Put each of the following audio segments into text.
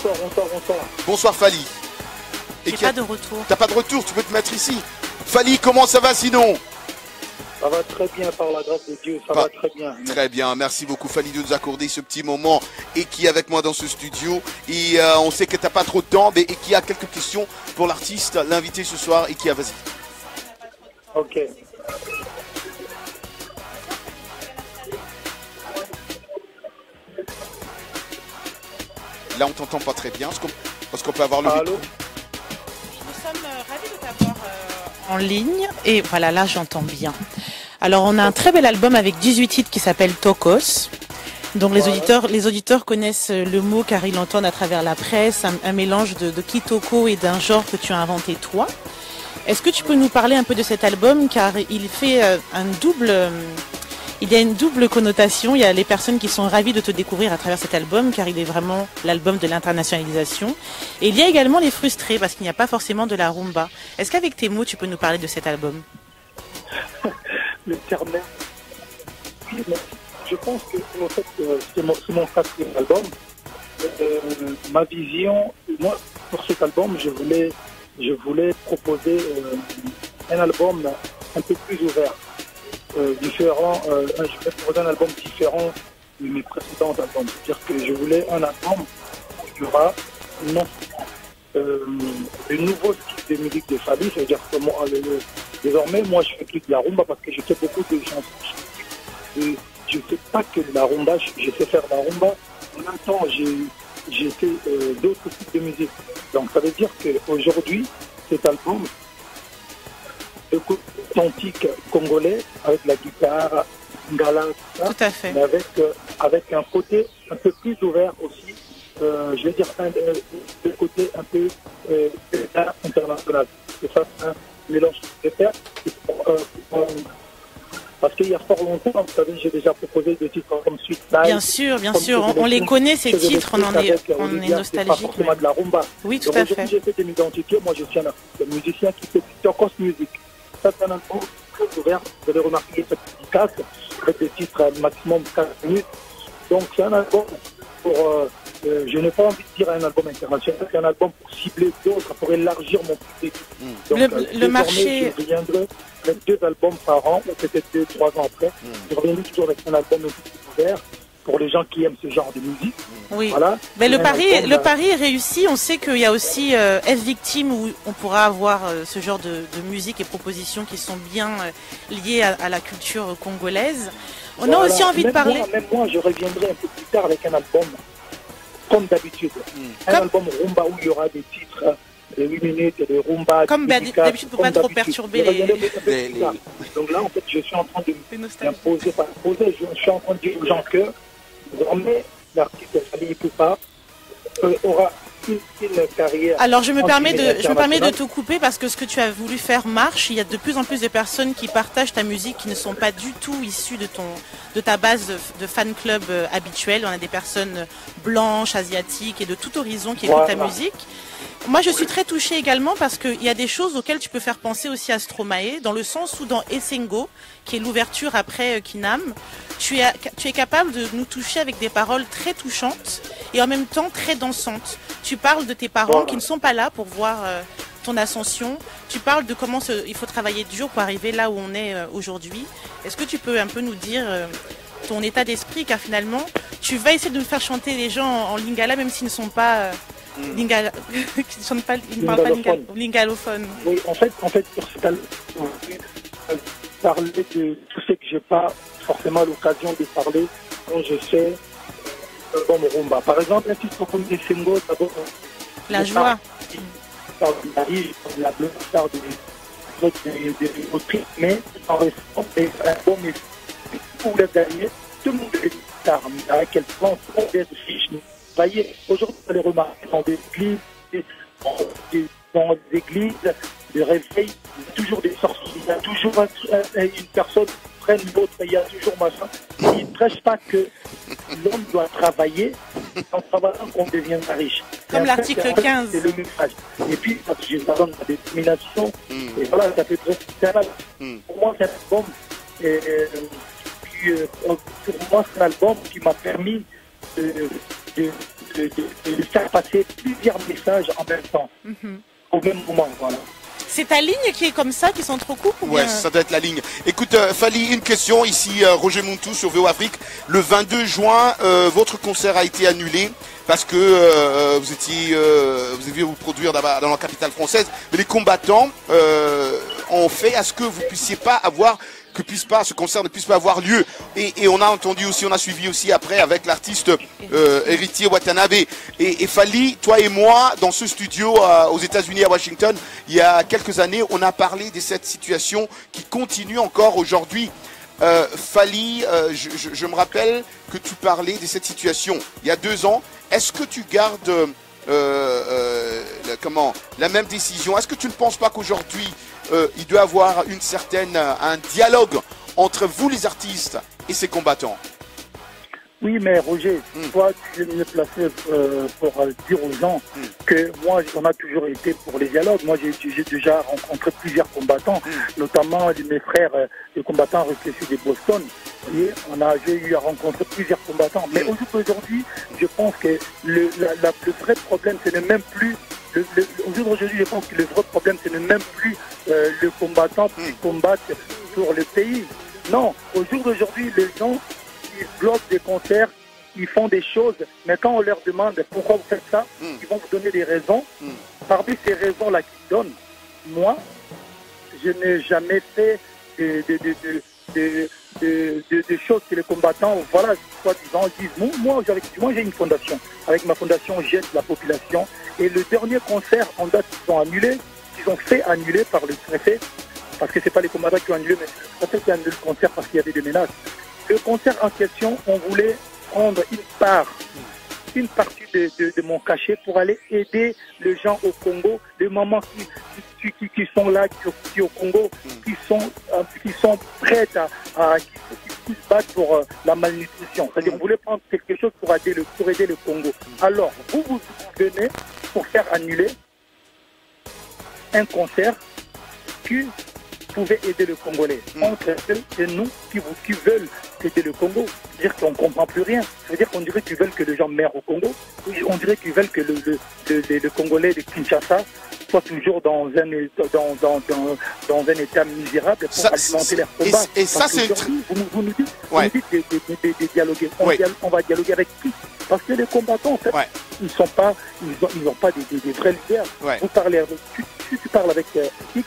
bonsoir. Bonsoir Fally. J'ai pas de retour. T'as pas de retour, tu peux te mettre ici. Fally, comment ça va sinon? Ça va très bien par la grâce de Dieu, ça va très bien. Très bien, merci beaucoup Fally de nous accorder ce petit moment et qui est avec moi dans ce studio. Et on sait que t'as pas trop de temps, mais et qui a quelques questions pour l'artiste, l'invité ce soir et qui a vas-y. Ok. Là on t'entend pas très bien, parce qu'on peut avoir le Allô? Nous sommes ravis de t'avoir en ligne et voilà, là j'entends bien. Alors on a un très bel album avec 18 titres qui s'appelle Tokos. Donc les auditeurs connaissent le mot car ils l'entendent à travers la presse, un mélange de kitoko et d'un genre que tu as inventé toi. Est-ce que tu peux nous parler un peu de cet album car il fait il y a une double connotation. Il y a les personnes qui sont ravies de te découvrir à travers cet album car il est vraiment l'album de l'internationalisation. Et il y a également les frustrés parce qu'il n'y a pas forcément de la rumba. Est-ce qu'avec tes mots, tu peux nous parler de cet album? Le terme. Je pense que en fait, c'est mon quatrième album. Ma vision, moi, pour cet album, je voulais proposer un album un peu plus ouvert. Différent, je vais proposer un album différent de mes précédents albums. C'est-à-dire que je voulais un album où il y aura de nouveaux styles de musique de Fally. C'est-à-dire que désormais, moi, je fais plus de la rumba parce que je fais beaucoup de chansons. Je ne sais pas que de la rumba, je sais faire de la rumba. En même temps, j'ai fait d'autres types de musique. Donc, ça veut dire qu'aujourd'hui, cet album, le côté authentique congolais avec la guitare, ngala, tout ça, tout à fait. Mais avec un côté un peu plus ouvert aussi, je vais dire le côté un peu international. C'est ça, un mélange de faire. Parce qu'il y a fort longtemps, vous savez, j'ai déjà proposé des titres comme Sweet Life. Bien sûr, on les connaît ces titres, on est nostalgique. Pas forcément de la rumba. Oui, tout à fait. J'essaie de m'identifier, moi je suis un musicien qui fait du Tokos music. Ça, c'est un album très ouvert, vous allez remarquer cette petite casse, avec des titres à maximum 4 minutes. Donc c'est un album pour, je n'ai pas envie de dire un album international, c'est un album pour cibler d'autres, pour élargir mon public. Donc, le marché... Je reviendrai avec 2 albums par an, ou peut-être 2-3 ans après. Je reviendrai toujours avec un album un peu plus ouvert pour les gens qui aiment ce genre de musique. Oui. Voilà. Mais le pari est réussi. On sait qu'il y a aussi F-Victime où on pourra avoir ce genre de musique et propositions qui sont bien liées à la culture congolaise. On a aussi envie de parler... Même moi, je reviendrai un peu plus tard avec un album comme d'habitude. Un album rumba où il y aura des titres de 8 minutes, de rumba. Comme d'habitude, pour pas trop perturber les... Donc là, en fait, je suis en train de m'imposer, je suis en train de dire aux gens que désormais, l'artiste Fally Ipupa aura une carrière. Alors je me permets de te couper parce que ce que tu as voulu faire marche. Il y a de plus en plus de personnes qui partagent ta musique qui ne sont pas du tout issues de ta base de fan club habituelle. On a des personnes blanches, asiatiques et de tout horizon qui écoutent ta musique. Moi, je suis très touchée également parce qu'il y a des choses auxquelles tu peux faire penser aussi à Stromae, dans le sens où dans Essengo, qui est l'ouverture après Kinam, tu es capable de nous toucher avec des paroles très touchantes et en même temps très dansantes. Tu parles de tes parents qui ne sont pas là pour voir ton ascension. Tu parles de comment il faut travailler dur pour arriver là où on est aujourd'hui. Est-ce que tu peux un peu nous dire ton état d'esprit, car finalement, tu vas essayer de nous faire chanter les gens en lingala, même s'ils ne sont pas... ils ne parlent pas lingalophone. Oui, en fait, pour cet album, parler de tout ce que je n'ai pas forcément l'occasion de parler quand je fais comme rumba. Par exemple, un titre comme Essengo, d'abord, la joie. Par la bleu, par des autrices, mais en restant, l'album est pour le dernier, tout le monde est tard, mais à quel point on peut être fiche. Voyez, aujourd'hui, vous allez remarquer dans des églises, des réveils, il y a toujours des sorties, il y a toujours une personne qui prenne l'autre, il y a toujours machin. Ils ne prêchent pas que l'homme doit travailler, en travaillant qu'on devienne riche. Comme l'article 15. C'est le message. Et puis, j'ai besoin de la détermination, et voilà, ça fait très mal. Pour moi, c'est un album, pour moi, c'est un album qui m'a permis de de faire passer plusieurs messages en même temps, au même moment, voilà. C'est ta ligne qui est comme ça, qui s'entrecoupe ou Ouais, bien... ça doit être la ligne. Écoute, Fally, une question ici, Roger Montou sur VO Afrique. Le 22 juin, votre concert a été annulé parce que vous deviez vous produire dans la capitale française. Mais les combattants ont fait à ce que vous puissiez pas avoir, ce concert ne puisse pas avoir lieu. Et on a entendu aussi, on a suivi aussi après avec l'artiste Héritier Watanabe. Et Fally, toi et moi, dans ce studio aux États-Unis, à Washington, il y a quelques années, on a parlé de cette situation qui continue encore aujourd'hui. Fally, je me rappelle que tu parlais de cette situation il y a 2 ans. Est-ce que tu gardes la même décision? Est-ce que tu ne penses pas qu'aujourd'hui, il doit y avoir un dialogue entre vous les artistes et ces combattants? Oui, mais Roger, toi, tu es mieux placé pour dire aux gens que moi, on a toujours été pour les dialogues. Moi, j'ai déjà rencontré plusieurs combattants, notamment mes frères, les combattants réfléchis de Boston. Et j'ai eu à rencontrer plusieurs combattants. Mais aujourd'hui, je pense que le vrai problème, ce n'est même plus... Aujourd'hui, je pense que le vrai problème, ce n'est même plus le combattant qui combat pour le pays. Non, au jour d'aujourd'hui, les gens... ils bloquent des concerts, ils font des choses, mais quand on leur demande pourquoi vous faites ça, ils vont vous donner des raisons. Parmi ces raisons-là qu'ils donnent, moi, je n'ai jamais fait des choses que les combattants, voilà, soi-disant, disent. Moi, j'ai une fondation. Avec ma fondation, j'aide la population. Et le dernier concert en date qu'ils ont annulé, qu'ils ont fait annuler par le préfet, parce que ce n'est pas les combattants qui ont annulé, mais le préfet qui a annulé le concert parce qu'il y avait des menaces. Le concert en question, on voulait prendre une partie de mon cachet pour aller aider les gens au Congo, les mamans qui sont là, qui au Congo, qui sont prêtes qui se battent pour la malnutrition. C'est-à-dire, on voulait prendre quelque chose pour aider le Congo. Alors, vous venez pour faire annuler un concert qui pouvait aider le Congolais. Entre eux et nous qui veulent aider le Congo. C'est-à-dire qu'on ne comprend plus rien. C'est-à-dire qu'on dirait qu'ils veulent que les gens meurent au Congo. On dirait qu'ils veulent que le Congolais de Kinshasa soit toujours dans un état misérable pour alimenter leur combat. Et ça, c'est... Vous nous dites de dialoguer. On va dialoguer avec qui? Parce que les combattants, en fait, ils n'ont pas des vrais leaders. Vous parlez, tu parles avec X,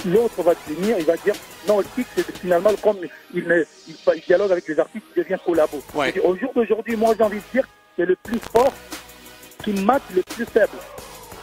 l'autre va venir, il va dire non, le X, finalement, comme il dialogue avec les artistes, il devient collabo. Au jour d'aujourd'hui, moi, j'ai envie de dire, c'est le plus fort qui mate le plus faible.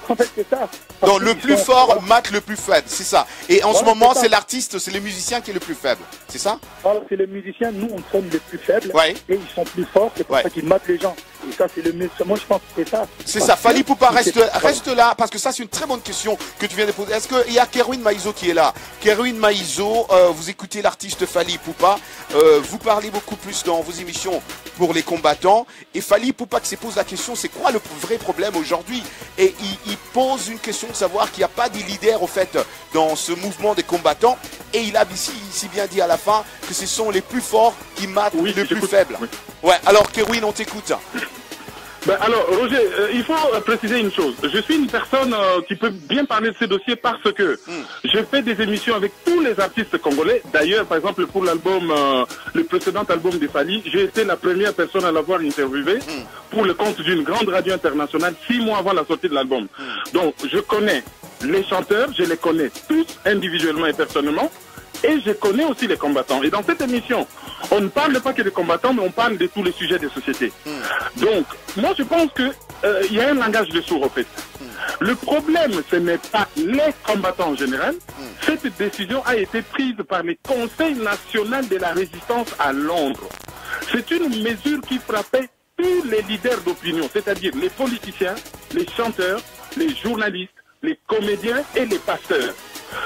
En fait, c'est ça. Donc, le plus fort mate le plus faible, c'est ça. Et en ce moment, c'est l'artiste, c'est le musicien qui est le plus faible, c'est ça? Voilà, c'est le musicien, nous, on sommes les plus faibles, et ils sont plus forts, c'est pour ça qu'ils matent les gens. Et ça, c'est le mieux. Moi, je pense que c'est ça. C'est ça. Fally Poupa, reste là, parce que ça, c'est une très bonne question que tu viens de poser. Est-ce qu'il y a Kerwin Maïzo qui est là? Kerwin Maïzo, vous écoutez l'artiste Fally Poupa, vous parlez beaucoup plus dans vos émissions pour les combattants. Et Fally Poupa qui se pose la question, c'est quoi le vrai problème aujourd'hui? Et il pose une question de savoir qu'il n'y a pas de leader, au fait, dans ce mouvement des combattants. Et il a ici bien dit à la fin que ce sont les plus forts qui matent les plus faibles. Ouais, alors Kerwin, on t'écoute. Alors, Roger, il faut préciser une chose. Je suis une personne qui peut bien parler de ces dossiers parce que je fais des émissions avec tous les artistes congolais. D'ailleurs, par exemple, pour l'album, le précédent album de Fally, j'ai été la première personne à l'avoir interviewé pour le compte d'une grande radio internationale 6 mois avant la sortie de l'album. Donc, je connais les chanteurs, je les connais tous individuellement et personnellement. Et je connais aussi les combattants. Et dans cette émission, on ne parle pas que des combattants, mais on parle de tous les sujets de société. Donc, moi, je pense que il y a un langage de sourds, en fait. Le problème, ce n'est pas les combattants en général. Cette décision a été prise par le Conseil national de la résistance à Londres. C'est une mesure qui frappait tous les leaders d'opinion, c'est-à-dire les politiciens, les chanteurs, les journalistes, les comédiens et les pasteurs.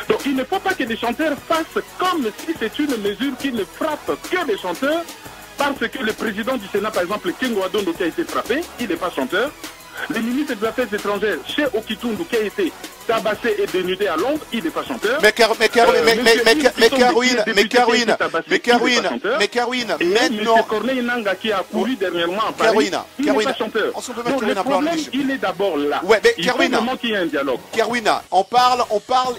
Donc il ne faut pas que les chanteurs fassent comme si c'est une mesure qui ne frappe que les chanteurs, parce que le président du Sénat, par exemple, Kengo Adondo, qui a été frappé, il n'est pas chanteur. Le ministre des Affaires étrangères, Chez Okitundu, qui a été tabassé et dénudé à Londres, il n'est pas chanteur. Mais Carouine, maintenant. M. Corneille Nanga qui a couru dernièrement à Paris, il n'est pas chanteur. Donc le problème, il est d'abord là. Ouais, mais il faut vraiment qu'il y ait un dialogue. Carouina, on parle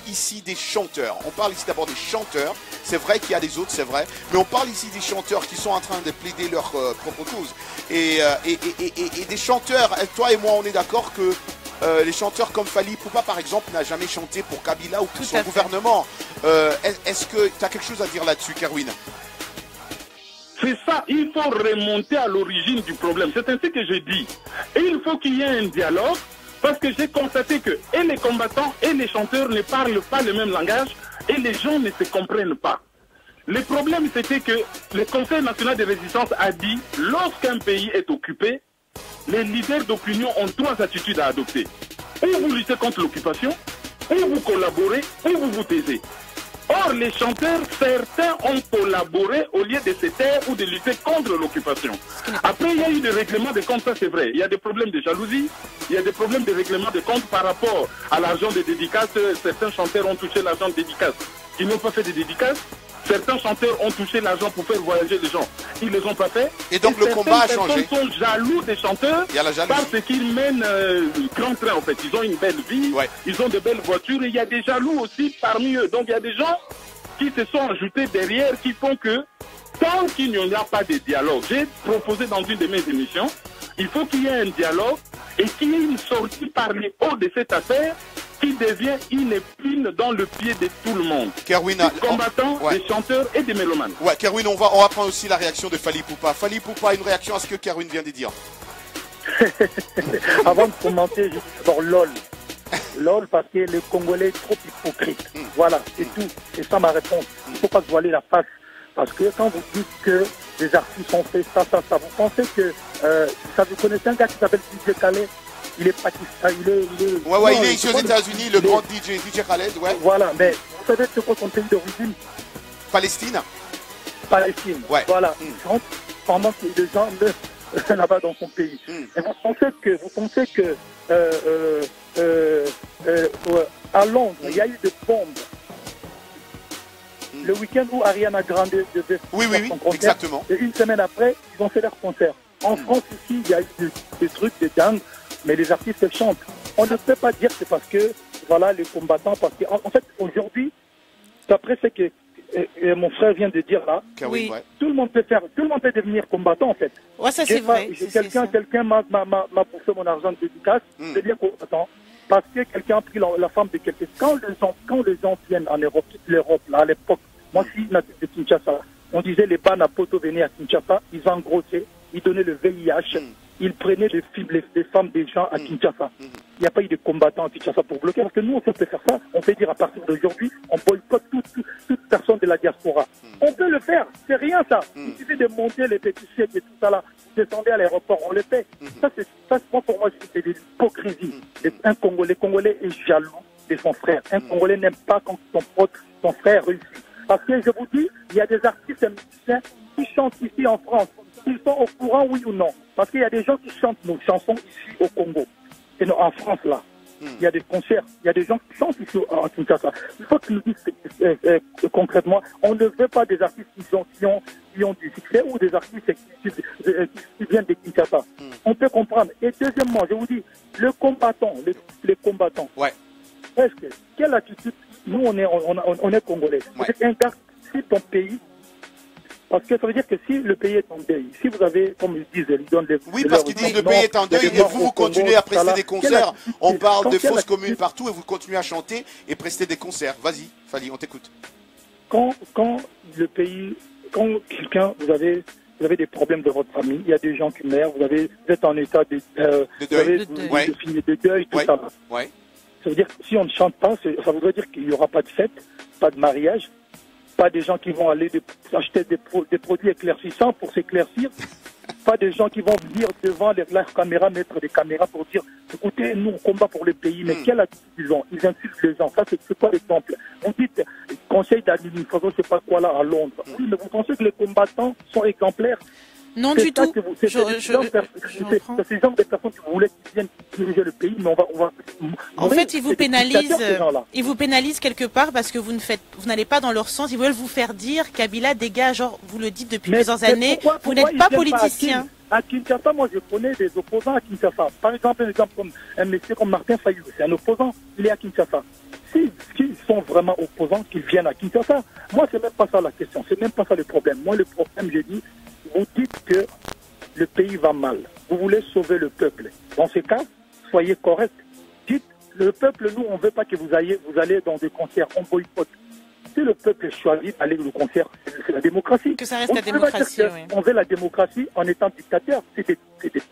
ici des chanteurs. On parle ici d'abord des chanteurs. C'est vrai qu'il y a des autres, c'est vrai. Mais on parle ici des chanteurs qui sont en train de plaider leur propre cause. Et des chanteurs, toi et moi, on est d'accord que les chanteurs comme Fally Poupa, par exemple, n'a jamais chanté pour Kabila ou pour son gouvernement. Est-ce que tu as quelque chose à dire là-dessus, Carouine? C'est ça, il faut remonter à l'origine du problème. C'est ainsi que je dis. Et il faut qu'il y ait un dialogue, parce que j'ai constaté que et les combattants et les chanteurs ne parlent pas le même langage et les gens ne se comprennent pas. Le problème, c'était que le Conseil national de résistance a dit, lorsqu'un pays est occupé, les leaders d'opinion ont trois attitudes à adopter. Ou vous luttez contre l'occupation, ou vous collaborez, ou vous vous taisez. Or, les chanteurs, certains ont collaboré au lieu de se taire ou de lutter contre l'occupation. Après, il y a eu des règlements de compte, ça c'est vrai. Il y a des problèmes de jalousie, il y a des problèmes de règlement de compte par rapport à l'argent de dédicaces. Certains chanteurs ont touché l'argent de dédicaces. Ils n'ont pas fait de dédicaces. Certains chanteurs ont touché l'argent pour faire voyager les gens. Ils ne les ont pas fait. Et donc le combat a changé. Certains sont jaloux des chanteurs parce qu'ils mènent grand train en fait. Ils ont une belle vie, ils ont de belles voitures et il y a des jaloux aussi parmi eux. Donc il y a des gens qui se sont ajoutés derrière qui font que tant qu'il n'y a pas de dialogue, j'ai proposé dans une de mes émissions, il faut qu'il y ait un dialogue et qu'il y ait une sortie par les hauts de cette affaire qui devient une épine dans le pied de tout le monde. Carouina, des combattants, des chanteurs et des mélomanes. Ouais, Carouine, on va prendre aussi la réaction de Fally Poupa. Fally Poupa, une réaction à ce que Carouine vient de dire. Avant de commenter, je dis d'abord LOL. LOL parce que les Congolais sont trop hypocrites. Voilà, c'est tout. C'est ça ma réponse. Il ne faut pas se voiler la face. Parce que quand vous dites que les artistes ont fait ça, vous pensez que... vous connaissez un gars qui s'appelle DJ Khaled? Il est pakistanais, il est ici aux États-Unis, le grand DJ Khaled, ouais. Voilà, mais vous savez c'est quoi son pays d'origine? Palestine. Palestine, ouais. Voilà. Pendant que les gens meurent là-bas dans son pays. Et vous pensez que à Londres, il y a eu des bombes. Le week-end où Ariana Grande devait faire son concert, exactement. Et une semaine après, ils ont fait leur concert. En France ici, il y a eu des trucs, des dingues. Mais les artistes chantent. On ne peut pas dire que c'est parce que, voilà, les combattants, parce que, en fait, aujourd'hui, d'après ce que mon frère vient de dire là, tout le monde peut devenir combattant, en fait. Ouais, ça c'est vrai. Quelqu'un m'a bouffé mon argent de dédicace, c'est bien combattant. Parce que quelqu'un a pris la femme de quelqu'un. Quand les gens viennent en Europe, toute l'Europe, là, à l'époque, moi, je suis natif de Kinshasa, on disait les bannes à Poto venaient à Kinshasa, ils engrossaient, ils donnaient le VIH. Ils prenaient les femmes des gens à Kinshasa. Il n'y a pas eu de combattants à Kinshasa pour bloquer. Parce que nous, on peut faire ça. On peut dire à partir d'aujourd'hui, on boycotte toute personne de la diaspora. On peut le faire. C'est rien ça. Il suffit de monter les petits chèques et tout ça là. Vous descendez à l'aéroport, on le fait. Ça, pour moi, c'est de l'hypocrisie. Les Congolais est jaloux de son frère. Un Congolais n'aime pas quand son frère réussit. Parce que je vous dis, il y a des artistes et musiciens qui chantent ici en France. Ils sont au courant, oui ou non? Parce qu'il y a des gens qui chantent nos chansons ici au Congo. Et non, en France, là. Il y a des concerts, il y a des gens qui chantent ici en Kinshasa. Il faut qu'ils nous disent concrètement, on ne veut pas des artistes qui ont du succès ou des artistes qui viennent de Kinshasa. On peut comprendre. Et deuxièmement, je vous dis, les combattants, quelle attitude? Nous, on est Congolais. Vous êtes un gars, si ton pays... Parce que ça veut dire que si le pays est en deuil, si vous avez, comme ils disent, ils donnent les... Oui, parce qu'ils disent le pays est en deuil et vous continuez à prester des concerts. On parle de fausses communes partout et vous continuez à chanter et prester des concerts. Vas-y, Fally, on t'écoute. Quand le pays, quand quelqu'un, vous avez des problèmes de votre famille, il y a des gens qui meurent, vous êtes en état de deuil, tout ça. Ouais. Ça veut dire que si on ne chante pas, ça voudrait dire qu'il n'y aura pas de fête, pas de mariage. Pas des gens qui vont aller acheter des produits éclaircissants pour s'éclaircir. Pas des gens qui vont venir devant leur caméra, mettre des caméras pour dire écoutez, nous on combat pour le pays, mais quelle attitude ils ont? Ils insultent les gens. Ça, c'est quoi l'exemple? Vous dites conseil d'administration, je sais pas quoi là, à Londres. Oui, mais vous pensez que les combattants sont exemplaires? Non du tout. C'est ce genre de personnes que vous voulez qui viennent diriger le pays, mais on va. En fait, ils vous pénalisent quelque part parce que vous n'allez pas dans leur sens. Ils veulent vous faire dire Kabila dégage. Genre, vous le dites depuis plusieurs années. Vous n'êtes pas politicien. À Kinshasa, moi, je connais des opposants à Kinshasa. Par exemple, comme un monsieur comme Martin Fayou, c'est un opposant. Il est à Kinshasa. S'ils sont vraiment opposants, qu'ils viennent à Kinshasa. Moi, c'est même pas ça la question. C'est même pas ça le problème. Moi, le problème, je dis, vous dites que le pays va mal. Vous voulez sauver le peuple. Dans ce cas, soyez correct. Dites, le peuple, nous, on ne veut pas que vous allez dans des concerts. On boycotte. Si le peuple choisit d'aller au concert, c'est la démocratie. Que ça reste la démocratie, oui. On veut la démocratie en étant dictateur. C'est des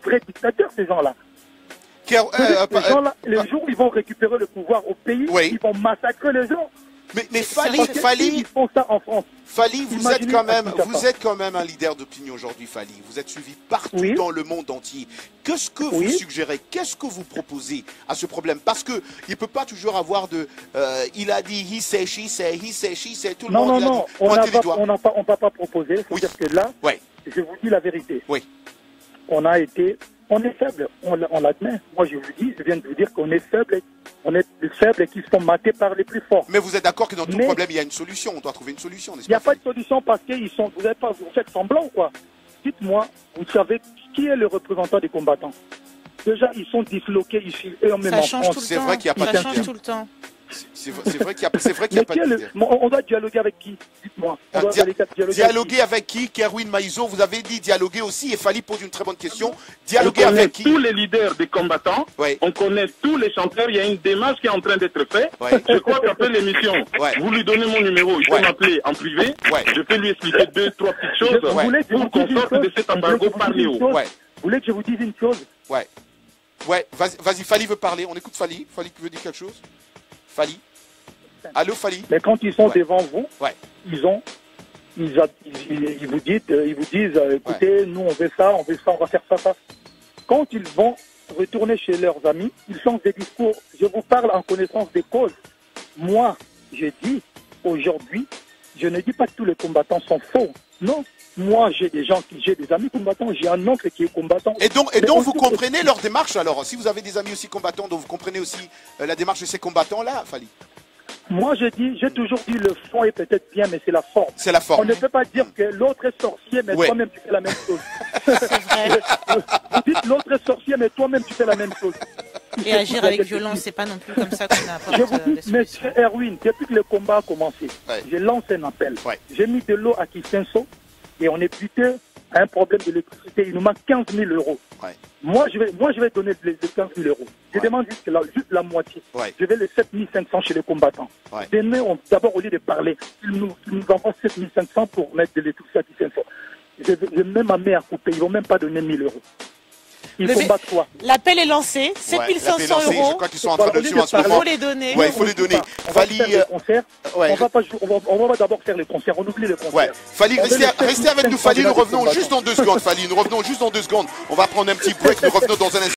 vrais dictateurs, ces gens-là. Ces gens-là, les jours où ils vont récupérer le pouvoir au pays, ils vont massacrer les gens. Mais Fally, ils font ça en France. Fally, vous êtes quand même un leader d'opinion aujourd'hui, Fally. Vous êtes suivi partout dans le monde entier. Qu'est-ce que vous suggérez? Qu'est-ce que vous proposez à ce problème? Parce que il ne peut pas toujours avoir de il a dit, he say, she say, tout le monde. Non, on ne va pas proposer. Il faut dire que là, je vous dis la vérité. On est faible, on l'admet. Moi, je viens de vous dire qu'on est faible. On est les faibles qui sont matés par les plus forts. Mais vous êtes d'accord que dans tout problème, il y a une solution. On doit trouver une solution, n'est-ce pas? Il n'y a pas de solution parce que vous faites semblant, quoi. Dites-moi, vous savez qui est le représentant des combattants? Déjà, ils sont disloqués ici et en même temps. Ça change tout le temps. C'est vrai qu'il n'y a pas de change tout le temps. C'est vrai qu'il n'y a pas de leader. On doit dialoguer avec qui? Dites-moi. Dialoguer avec qui? Kerwin Maïzo, vous avez dit dialoguer aussi, et Fally pose une très bonne question. Dialoguer avec qui? Tous les leaders des combattants, on connaît tous les chanteurs, il y a une démarche qui est en train d'être faite. Je crois qu'après l'émission, vous lui donnez mon numéro, il peut m'appeler en privé, je peux lui expliquer 2, 3 petites choses pour qu'on sorte de cet embargo par les hauts. Vous voulez que je vous dise une chose? Vas-y, Fally veut parler, on écoute Fally. Fally veut dire quelque chose? Fally. Allô, Fally. Mais quand ils sont devant vous, ils vous disent, écoutez, nous on veut ça, on va faire ça. Quand ils vont retourner chez leurs amis, ils changent des discours. Je vous parle en connaissance des causes. Moi, je dis aujourd'hui, je ne dis pas que tous les combattants sont faux. Non. Moi, j'ai des amis combattants, j'ai un oncle qui est combattant. Et donc vous comprenez leur démarche alors? Si vous avez des amis aussi combattants, donc vous comprenez aussi la démarche de ces combattants-là, Fally? Moi, j'ai toujours dit le fond est peut-être bien, mais c'est la forme. C'est la forme. On ne peut pas dire que l'autre est sorcier, mais toi-même tu fais la même chose. Vous dites l'autre est sorcier, mais toi-même tu fais la même chose. Et agir avec violence, c'est pas non plus comme ça qu'on apporte. Je vous dis, monsieur Erwin, depuis que le combat a commencé, je lance un appel. J'ai mis de l'eau à Kisenso et on est buté à un problème d'électricité. Il nous manque 15 000 euros. Moi, je vais donner les 15 000 euros. Je demande juste la moitié. Je vais les 7 500 chez les combattants. Demain, d'abord, au lieu de parler, ils nous envoient 7 500 pour mettre de l'électricité à Kisenso. Je vais même amener à couper. Ils ne vont même pas donner 1 000 euros. Ils combattent quoi? L'appel est lancé, 7 500 euros. Je crois qu'ils sont en train de le suivre en ce moment. Il faut les donner. Il faut les donner. Fally, on va d'abord faire les concerts, on oublie les concerts. Fally, restez avec nous, Fally, nous revenons juste dans 2 secondes, Fally, nous revenons juste dans 2 secondes. On va prendre un petit break, nous revenons dans un instant.